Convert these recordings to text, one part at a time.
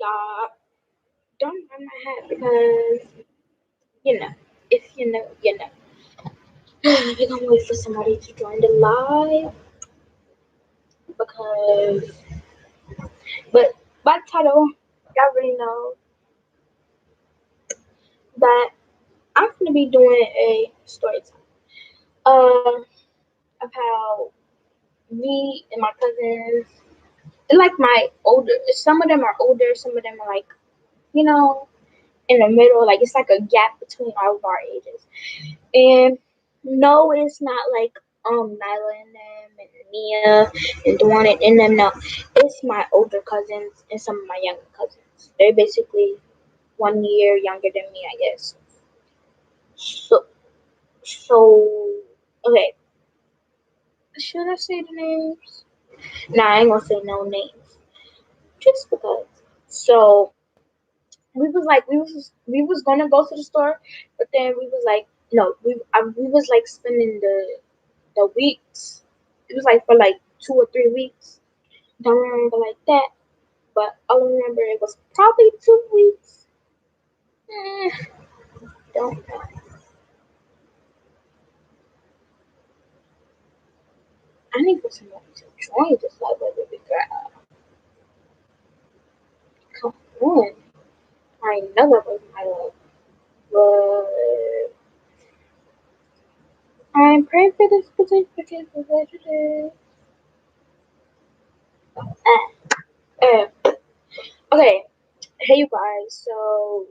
y'all don't mind my hat because you know, if you know, you know. We're gonna wait for somebody to join the live because, but by the title, y'all already know that I'm gonna be doing a story time. Of how me and my cousins, like my older, some of them are older, some of them are like, you know, in the middle. Like it's like a gap between all of our ages. And no, it's not like Nyla and them and Nia and Dawn and them. No, it's my older cousins and some of my younger cousins. They're basically 1 year younger than me, I guess. So, so okay. Should I say the names? Nah, I ain't gonna say no names, just because. So we was gonna go to the store, but then we was like no, we was like spending the weeks. It was like for like 2 or 3 weeks. Don't remember like that, but all I remember it was probably 2 weeks. Eh, don't know. I need for somebody to join this level, baby girl. Come on. I know that was my love, but I'm praying for this particular today. Uh, okay, hey you guys. So,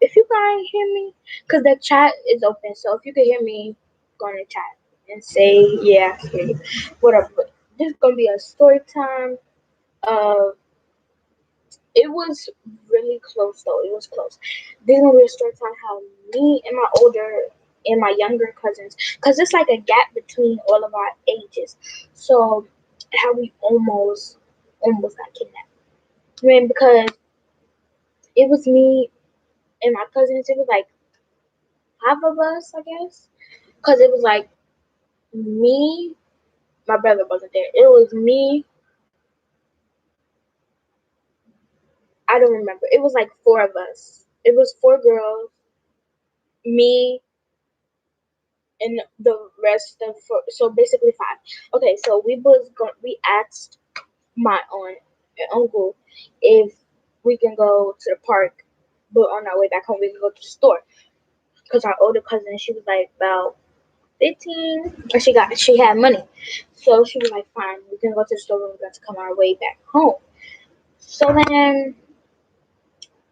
if you guys hear me, cause the chat is open, so if you can hear me, go in the chat and say yeah, I hear you. Whatever. But this is gonna be a story time. Uh, it was really close though. It was close. This is gonna be a story time how me and my older and my younger cousins, cause it's like a gap between all of our ages. So how we almost got kidnapped. I mean, because it was me and my cousins. It was like half of us, I guess, because it was like me. My brother wasn't there. It was me. I don't remember. It was like four of us. It was four girls, me, and the rest of four, so basically five. Okay, so we asked my aunt and uncle if we can go to the park, but on our way back home we can go to the store. Cause our older cousin, she was like about 15, and she had money, so she was like, "Fine, we can go to the store when we got to come our way back home." So then,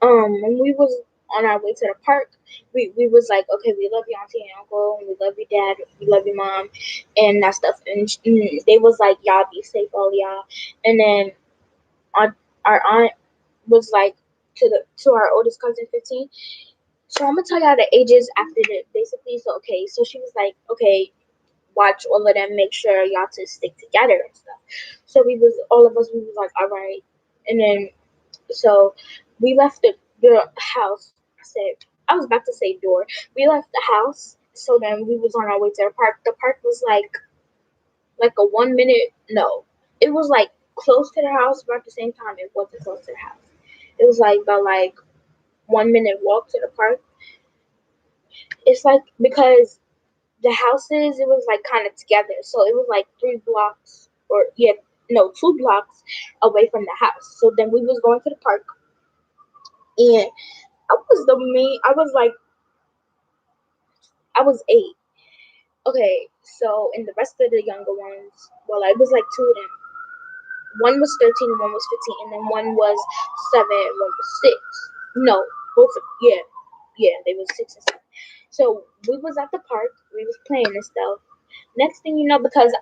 when we was on our way to the park, we was like, "Okay, we love you, auntie and uncle, and we love you, dad, we love you, mom, and that stuff." And they was like, "Y'all be safe, all y'all." And then our our aunt was like to our oldest cousin, 15. So I'm gonna tell y'all the ages after the basically. So okay, so she was like, "Okay, watch all of them, make sure y'all to stick together and stuff." So we was all of us we was like, all right. And then so we left the house. I was about to say door. We left the house. So then we was on our way to the park. The park was like a 1 minute, no. It was like close to the house, but at the same time it wasn't close to the house. It was like about like 1 minute walk to the park. It's like because the houses it was like kind of together, so it was like 3 blocks or yeah, no, 2 blocks away from the house. So then we was going to the park, and I was like I was 8. Okay, so and the rest of the younger ones, well, it was like two of them. One was 13 and one was 15, and then one was 7 and one was 6. No, both yeah, yeah, they was 6 and 7. So we was at the park, we was playing and stuff. Next thing you know, because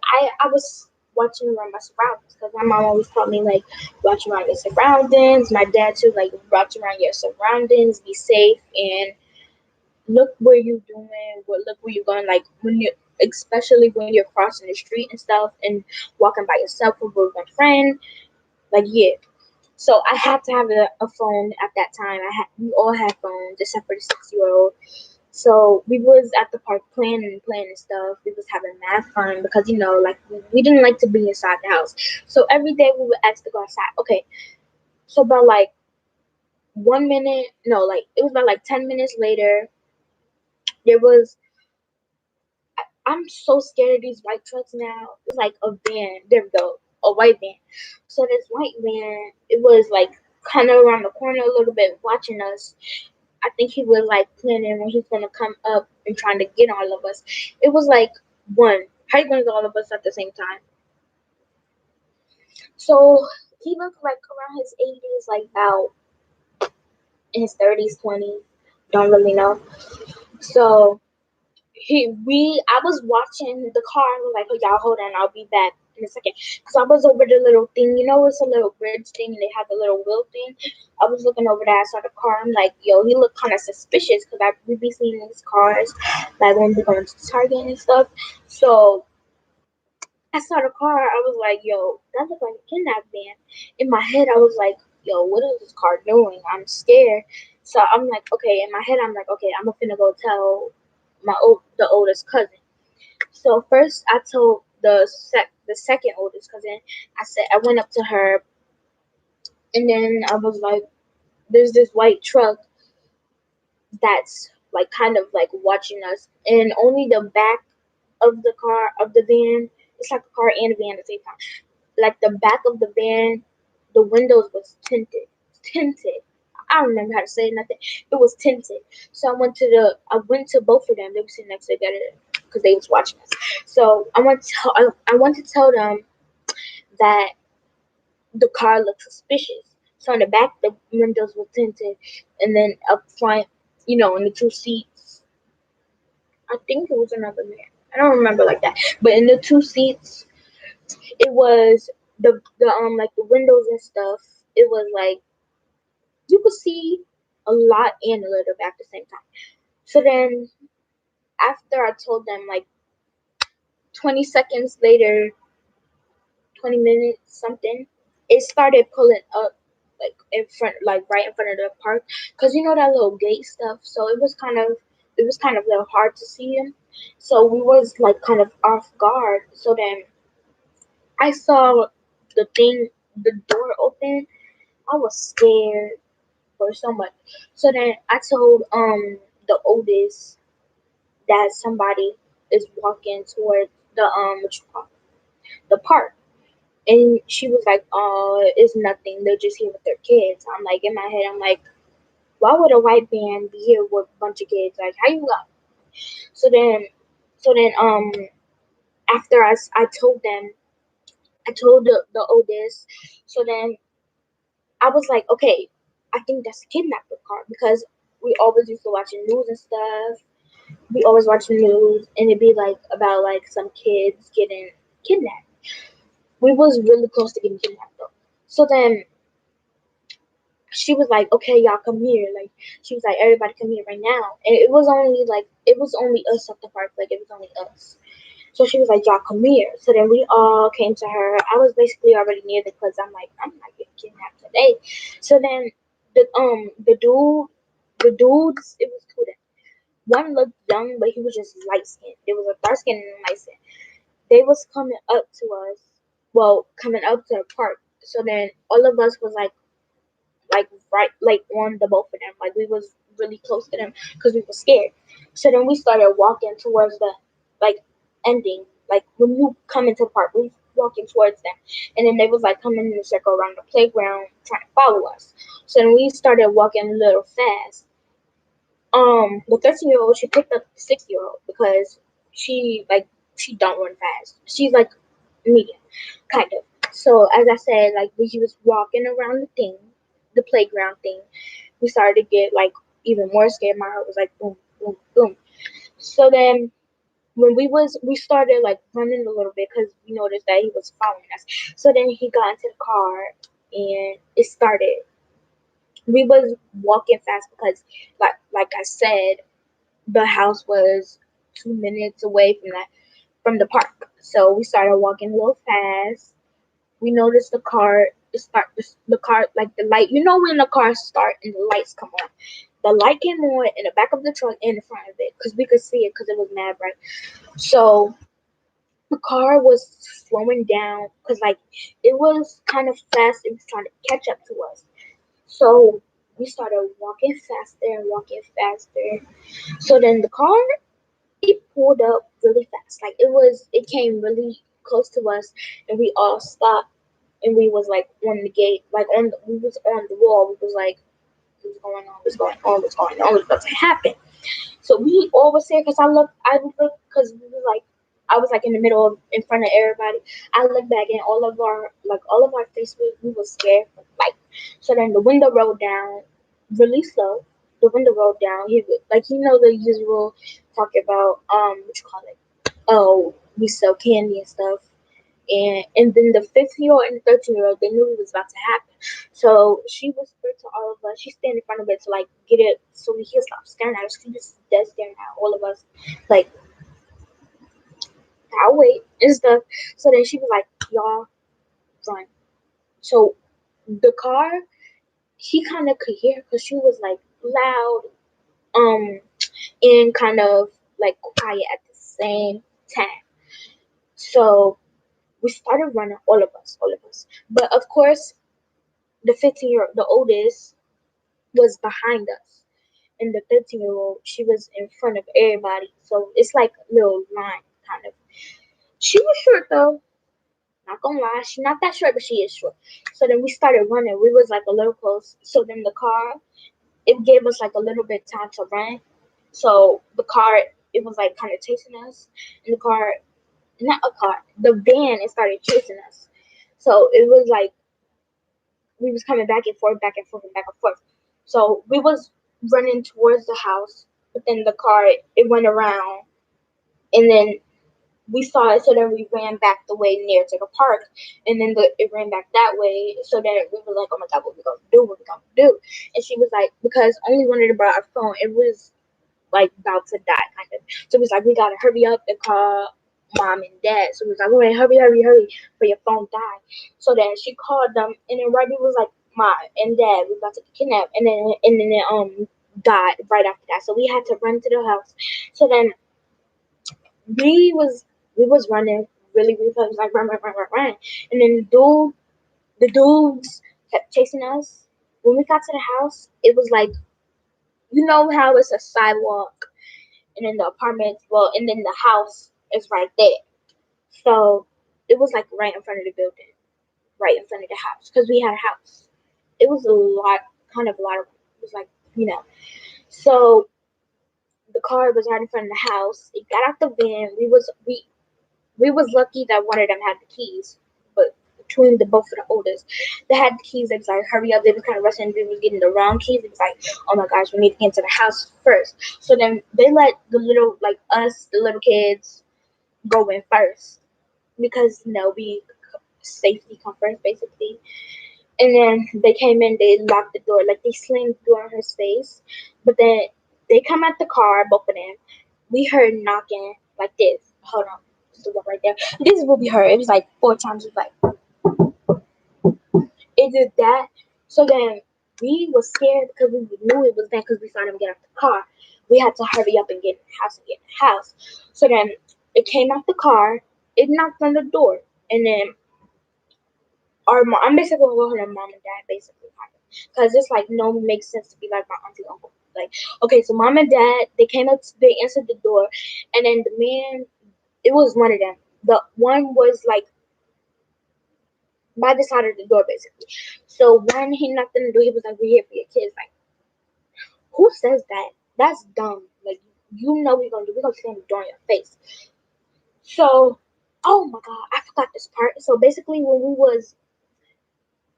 I was watching around my surroundings, because my mom always taught me like watch around your surroundings. My dad too, like watch around your surroundings, be safe, and look where you doing, look where you're going. Like when you, especially when you're crossing the street and stuff, and walking by yourself or with a friend. Like yeah. So I had to have a phone at that time. We all had phones except for the 6 year old. So we was at the park playing and stuff. We was having mad fun because like we didn't like to be inside the house. So every day we would ask to go outside. Okay, so about like 1 minute, no, like it was about like 10 minutes later. There was I'm so scared of these white trucks now. It's like a van. There we go, a white van. So this white van, it was like kind of around the corner a little bit, watching us. I think he was like planning when he's gonna come up and trying to get all of us. It was like one. How you gonna get all of us at the same time? So he looked like around his 80s, like about in his 30s, 20s. Don't really know. So I was watching the car and was like, oh y'all hold on, I'll be back in a second. Cause I was over the little thing, it's a little bridge thing and they have the little wheel thing. I was looking over there, I saw the car, I'm like, yo, he looked kinda suspicious because we be seeing these cars like when we going to Target and stuff. So I saw the car, I was like, yo, that looked like a kidnap van. In my head I was like, yo, what is this car doing? I'm scared. So I'm like, okay, in my head I'm like, okay, I'm finna go tell the oldest cousin. So first, I told the second oldest cousin. I went up to her, and then I was like, "There's this white truck that's like kind of like watching us, and only the back of the car of the van. It's like a car and a van at the same time. Like the back of the van, the windows was tinted. I don't remember how to say nothing. It was tinted. So I went to both of them. They were sitting next to each other because they was watching us. So I want to tell them that the car looked suspicious. So in the back, the windows were tinted, and then up front, in the two seats, I think it was another man. I don't remember like that, but in the two seats, it was the like the windows and stuff. It was like you could see a lot and a little bit at the same time. So then after I told them, like 20 seconds later, 20 minutes something, it started pulling up like in front, like right in front of the park, because that little gate stuff. So it was kind of a little hard to see him. So we was like kind of off guard. So then I saw the door open. I was scared for so much. So then I told the oldest that somebody is walking towards what you call the park. And she was like, "Oh, it's nothing. They're just here with their kids." I'm like, in my head, I'm like, "Why would a white man be here with a bunch of kids? Like, how you got?" So then, so then, after I told them, I told the oldest. So then I was like, okay, I think that's a kidnapper car because we always used to watching news and stuff. We always watch the news, and it'd be like about like some kids getting kidnapped. We was really close to getting kidnapped though. So then she was like, "Okay, y'all come here." Like she was like, "Everybody come here right now." And it was only us at the park. Like it was only us. So she was like, "Y'all come here." So then we all came to her. I was basically already near the because I'm like, I'm not getting kidnapped today. So then the dudes, it was two of them. One looked young, but he was just light skinned. There was a dark skin and a light skin. They was coming up to us. Well, coming up to the park. So then all of us was like right like on the both of them, like we was really close to them because we were scared. So then we started walking towards the like ending, like when you come into the park we walking towards them, and then they was like coming in a circle around the playground trying to follow us. So then we started walking a little fast. The 13-year old, she picked up the 6-year old because she like she don't run fast, she's like medium kind of. So as I said, like when he was walking around the playground thing, we started to get like even more scared. My heart was like boom, boom, boom. So then when we started like running a little bit because we noticed that he was following us. So then he got into the car and it started. We was walking fast because like I said, the house was 2 minutes away from the park. So we started walking a little fast. We noticed the car, like the light, when the car start and the lights come on. The light came on in the back of the truck and in front of it because we could see it because it was mad bright. So the car was slowing down because like it was kind of fast. It was trying to catch up to us. So we started walking faster and walking faster. So then the car, it pulled up really fast. Like it came really close to us, and we all stopped. And we was like on the gate, like we was on the wall. We was like, what's going on? What's going on? What's going on? What's about to happen? So we all was there because I looked because we was like, I was like in the middle of, in front of everybody. I looked back and all of our faces, we was scared. Like, so then the window rolled down really slow. The window rolled down. Like, the usual talk about, what you call it? Oh, we sell candy and stuff. And then the 15-year-old and the 13-year-old, they knew it was about to happen. So she whispered to all of us. She stand in front of it to like get it so we can stop staring at us. She just dead staring at all of us, like, I'll wait and stuff. So then she was like, y'all run. So the car, he kind of could hear because she was like loud, um, and kind of like quiet at the same time. So we started running, all of us. But of course, the 15-year, the oldest, was behind us, and the 13-year-old, she was in front of everybody. So it's like a little line, kind of. She was short though. Not gonna lie, she's not that short, but she is short. So then we started running. We was like a little close. So then the car, it gave us like a little bit time to run. So the car, it was like kind of chasing us, and the car, not a car, the van, it started chasing us. So it was like we was coming back and forth, back and forth, and back and forth. So we was running towards the house, but then the car, it went around, and then we saw it. So then we ran back the way near to the park, and then it ran back that way. So then we were like, "Oh my god, what we gonna do? What we gonna do?" And she was like, "Because only wanted to borrow our phone. It was like about to die, kind of." So it was like, "We gotta hurry up and call mom and dad." So it was like, "All right, hurry, hurry, hurry, for your phone died." So then she called them, and then Robbie was like, "Mom and dad, we about to get kidnapped," and then it died right after that. So we had to run to the house. So then we was we was running really, really fast, like run, run, run, run, run. And then the dudes kept chasing us. When we got to the house, it was like, you know how it's a sidewalk, and then the apartment, well, and then the house is right there. So it was like right in front of the building, right in front of the house, because we had a house. It was a lot, kind of a lot of. It was like, you know. So the car was right in front of the house. It got out the van. We was lucky that one of them had the keys, but between the both of the oldest, they had the keys. They was like, hurry up. They was kind of rushing. They was getting the wrong keys. It was like, oh my gosh, we need to get into the house first. So then they let the little, like us, the little kids, go in first because we safety come first, basically. And then they came in. They locked the door, like they slammed the door in her face. But then they come at the car, both of them. We heard knocking like this. Hold on, just the one right there. This is what we heard. It was like four times. It was like it did that. So then we was scared because we knew it was them because we saw them get out the car. We had to hurry up and get in the house and get in the house. So then it came out the car. It knocked on the door, and then our mom. I'm basically gonna call her mom and dad, basically, because it's like no makes sense to be like my auntie uncle. Like, okay, so mom and dad, they came up, they answered the door, and then the man, it was one of them. The one was like by the side of the door, basically. So when he knocked on the door, he was like, "We're here for your kids." Like, who says that? That's dumb. Like, you know what we're gonna do? We're gonna slam the door in your face. So, oh my god, I forgot this part. So basically, when we was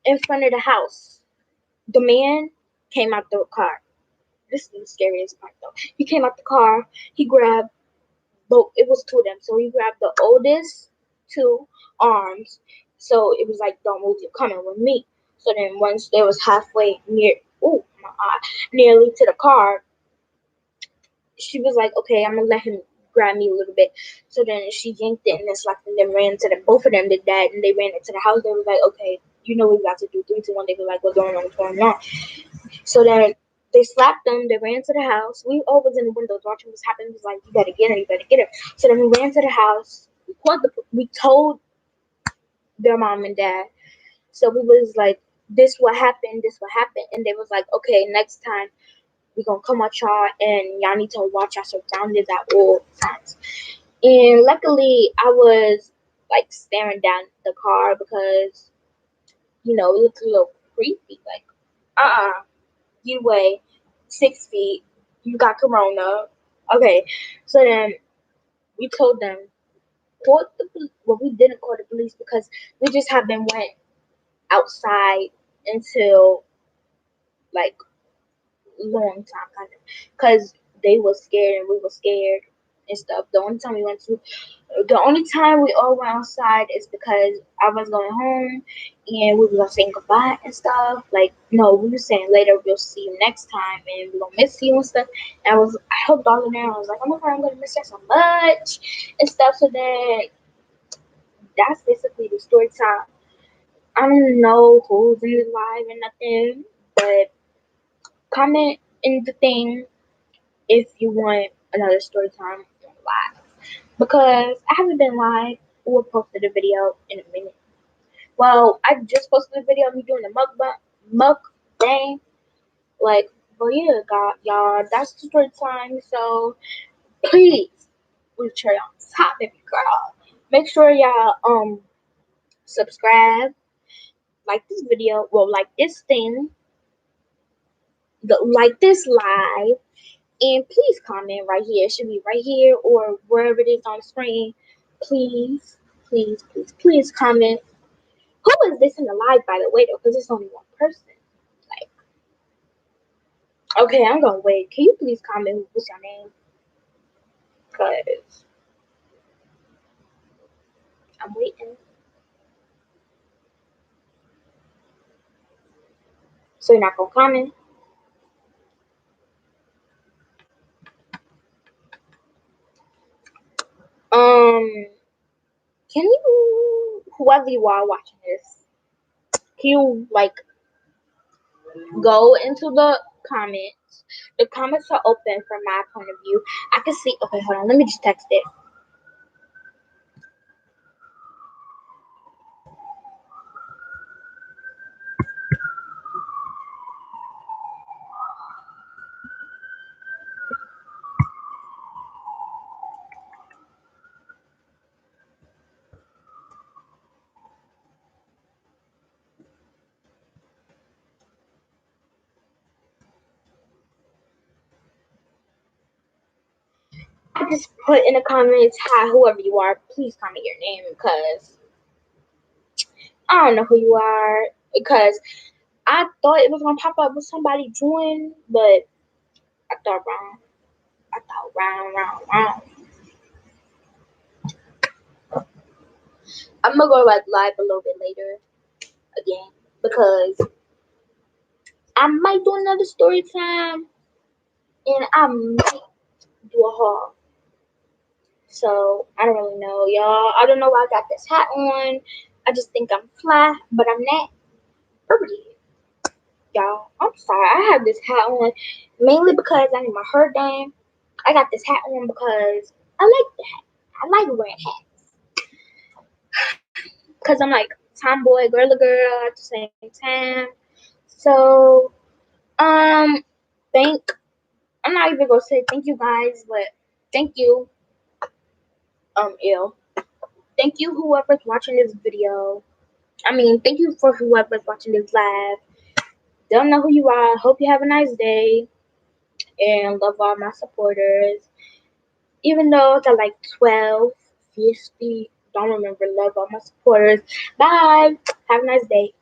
in front of the house, the man came out the car. This is the scariest part, though. He came out the car. He grabbed both. It was two of them. So he grabbed the oldest two arms. So it was like, "Don't move. You're coming with me." So then once they was halfway near, oh my god, nearly to the car, she was like, "Okay, I'm gonna let him grab me a little bit." So then she yanked it and then slapped and then ran to the both of them did that and they ran into the house. They was like, "Okay, you know what we got to do." 3, 2, 1. They were like, "What's going on? What's going on?" So then they slapped them. They ran to the house. We all was in the windows watching what's happening. It was like, "You better get her. You better get her." So then we ran to the house. We told their mom and dad. So we was like, this what happened, and they was like, okay, next time we gonna come at y'all, and y'all need to watch our surroundings at all times. And luckily, I was like staring down the car because it looked a little creepy. Like, you weigh 6 feet, you got corona. Okay, so then we told them well, we didn't call the police because we just haven't went outside until like long time, kind of, because they were scared and we were scared and stuff. The only time we all went outside is because I was going home and we were gonna say goodbye and stuff. Like, no, we were saying later we'll see you next time and we're gonna miss you and stuff. And I helped all in there. I was like, oh my god, I'm gonna miss you so much and stuff. So then that's basically the story time. I don't know who's in the live and nothing, but comment in the thing if you want another story time on live. Because I haven't been live or posted a video in a minute. Well, I just posted a video of me doing a mukbang. Like, but yeah, God, y'all, that's the story time. So please, we cherry on top, baby girl. Make sure y'all subscribe, like this video, well, like this thing, like this live, and please comment right here. It should be right here or wherever it is on the screen. Please, please, please, please comment. Who is this in the live, by the way, though? Because it's only one person. Like, okay, I'm gonna wait. Can you please comment what's your name? Because I'm waiting. So you're not gonna comment? Can you, whoever you are watching this, can you like go into the comments? The comments are open from my point of view. I can see. Okay, hold on. Let me just text it. I just put in the comments, hi, whoever you are, please comment your name because I don't know who you are. Because I thought it was gonna pop up with somebody join, but I thought wrong. I thought wrong. I'm gonna go like live a little bit later again because I might do another story time and I might do a haul. So I don't really know, y'all. I don't know why I got this hat on. I just think I'm fly, but I'm not. Really, y'all. I'm sorry. I have this hat on mainly because I need my hair done. I got this hat on because I like the hat. I like wearing hats because I'm like tomboy, girl at the same time. So, um, thank. I'm not even gonna say thank you guys, but thank you, ill. Thank you, whoever's watching this video. I mean, thank you for whoever's watching this live. Don't know who you are. Hope you have a nice day and love all my supporters. Even though they're like 12, 50, don't remember, love all my supporters. Bye. Have a nice day.